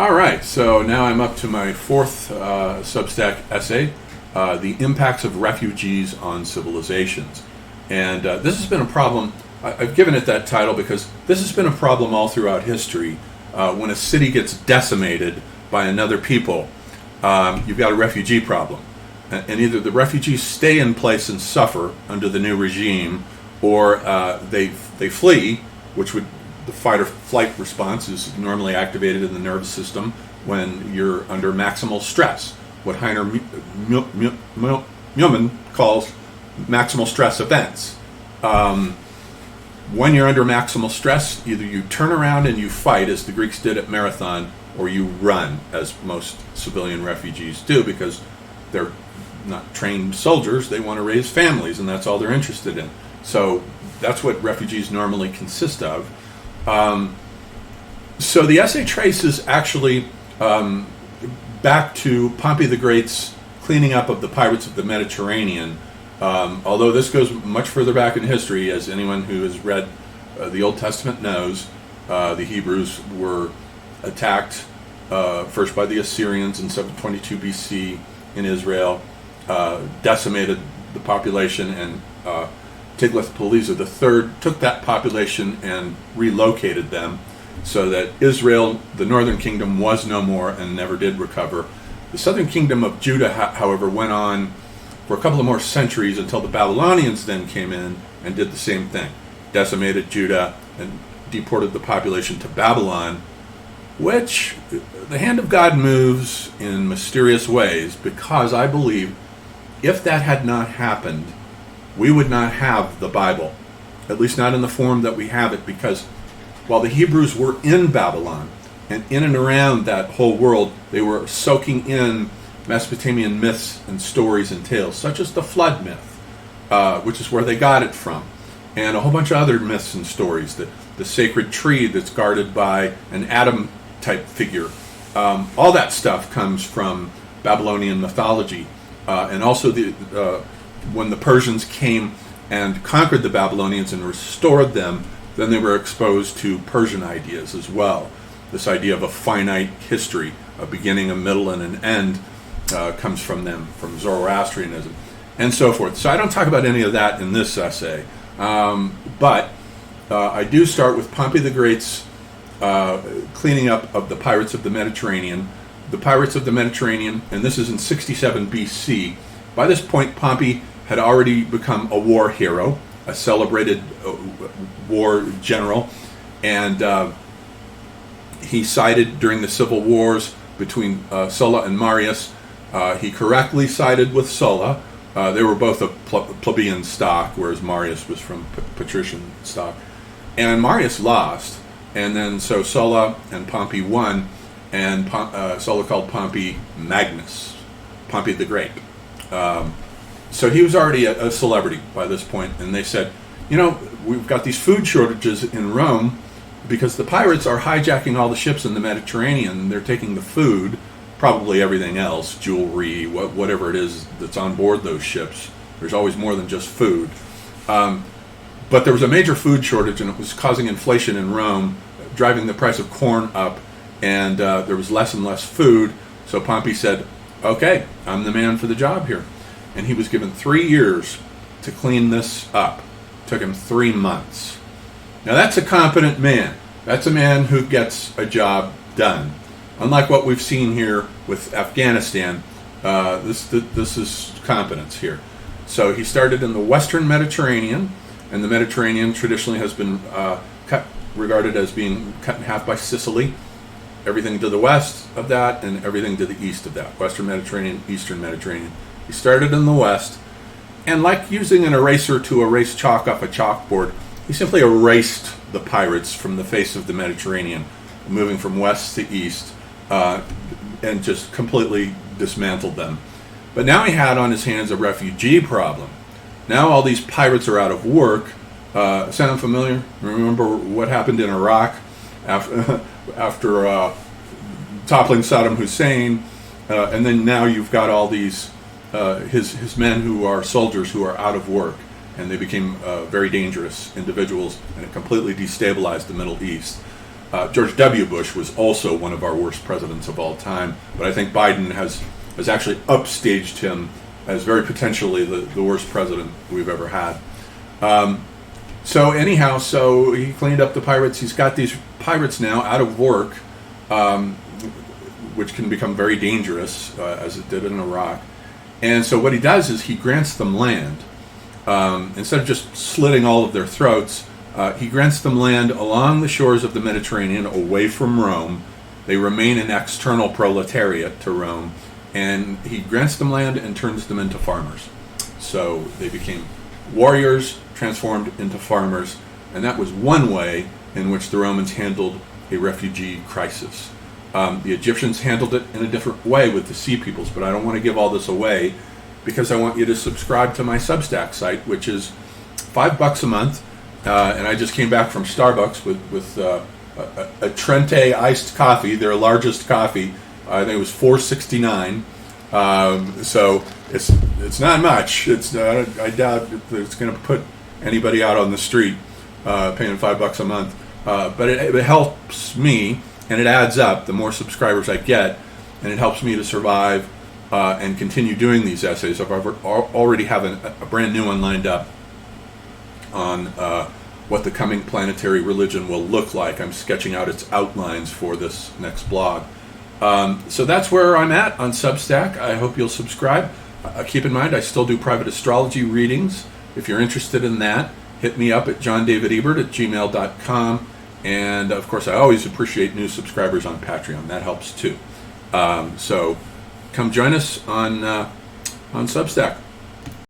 All right, so now I'm up to my fourth Substack essay, The Impacts of Refugees on Civilizations. And this has been a problem. I've given it that title because this has been a problem all throughout history. When a city gets decimated by another people, you've got a refugee problem. And either the refugees stay in place and suffer under the new regime, or they flee, which would the fight or flight response is normally activated in the nervous system when you're under maximal stress, what Heiner Neumann calls maximal stress events. When you're under maximal stress, either you turn around and you fight, as the Greeks did at Marathon, or you run, as most civilian refugees do, because they're not trained soldiers. They want to raise families, and that's all they're interested in. So that's what refugees normally consist of. So the essay traces actually back to Pompey the Great's cleaning up of the pirates of the Mediterranean. Although this goes much further back in history, as anyone who has read the Old Testament knows, the Hebrews were attacked first by the Assyrians in 722 BC in Israel, decimated the population, and Tiglath-Pileser III took that population and relocated them so that Israel, the northern kingdom, was no more and never did recover. The southern kingdom of Judah, however, went on for a couple of more centuries until the Babylonians then came in and did the same thing, decimated Judah and deported the population to Babylon, which the hand of God moves in mysterious ways, because I believe if that had not happened, we would not have the Bible, at least not in the form that we have it, because while the Hebrews were in Babylon and in and around that whole world, they were soaking in Mesopotamian myths and stories and tales, such as the flood myth, which is where they got it from, and a whole bunch of other myths and stories, the sacred tree that's guarded by an Adam-type figure. All that stuff comes from Babylonian mythology, and also when the Persians came and conquered the Babylonians and restored them, then they were exposed to Persian ideas as well. This idea of a finite history, a beginning, a middle, and an end, comes from them, from Zoroastrianism, and so forth. So I don't talk about any of that in this essay, but I do start with Pompey the Great's cleaning up of the pirates of the Mediterranean. The pirates of the Mediterranean, and this is in 67 BC. By this point, Pompey had already become a war hero, a celebrated war general, and he sided during the civil wars between Sulla and Marius. He correctly sided with Sulla. They were both of plebeian stock, whereas Marius was from patrician stock. And Marius lost, and then so Sulla and Pompey won, and Sulla called Pompey Magnus, Pompey the Great. So he was already a celebrity by this point, and they said, we've got these food shortages in Rome because the pirates are hijacking all the ships in the Mediterranean. They're taking the food, probably everything else, jewelry, whatever it is that's on board those ships. There's always more than just food. But there was a major food shortage, and it was causing inflation in Rome, driving the price of corn up, and there was less and less food. So Pompey said, okay, I'm the man for the job here. And he was given 3 years to clean this up. Took him 3 months. Now that's a competent man. That's a man who gets a job done. Unlike what we've seen here with Afghanistan, this is competence here. So he started in the Western Mediterranean, and the Mediterranean traditionally has been regarded as being cut in half by Sicily. Everything to the west of that and everything to the east of that. Western Mediterranean, Eastern Mediterranean. He started in the west, and like using an eraser to erase chalk off a chalkboard, he simply erased the pirates from the face of the Mediterranean, moving from west to east, and just completely dismantled them. But now he had on his hands a refugee problem. Now all these pirates are out of work. Sound familiar? Remember what happened in Iraq after toppling Saddam Hussein, and then now you've got all these his men who are soldiers who are out of work, and they became very dangerous individuals, and it completely destabilized the Middle East. George W. Bush was also one of our worst presidents of all time, but I think Biden has actually upstaged him as very potentially the worst president we've ever had. So anyhow, so he cleaned up the pirates. He's got these pirates now out of work, which can become very dangerous, as it did in Iraq. And so what he does is he grants them land. Instead of just slitting all of their throats, he grants them land along the shores of the Mediterranean, away from Rome. They remain an external proletariat to Rome. And he grants them land and turns them into farmers. So they became warriors transformed into farmers. And that was one way in which the Romans handled a refugee crisis. The Egyptians handled it in a different way with the Sea Peoples, but I don't want to give all this away because I want you to subscribe to my Substack site, which is $5 a month. And I just came back from Starbucks with a Trente iced coffee, their largest coffee. I think it was $4.69. So it's not much. I doubt it's going to put anybody out on the street paying $5 a month. But it helps me, and it adds up. The more subscribers I get, and it helps me to survive and continue doing these essays. I've already have a brand new one lined up on what the coming planetary religion will look like. I'm sketching out its outlines for this next blog. So that's where I'm at on Substack. I hope you'll subscribe. Keep in mind, I still do private astrology readings. If you're interested in that, hit me up at johndavidebert@gmail.com. And, of course, I always appreciate new subscribers on Patreon. That helps, too. So come join us on Substack.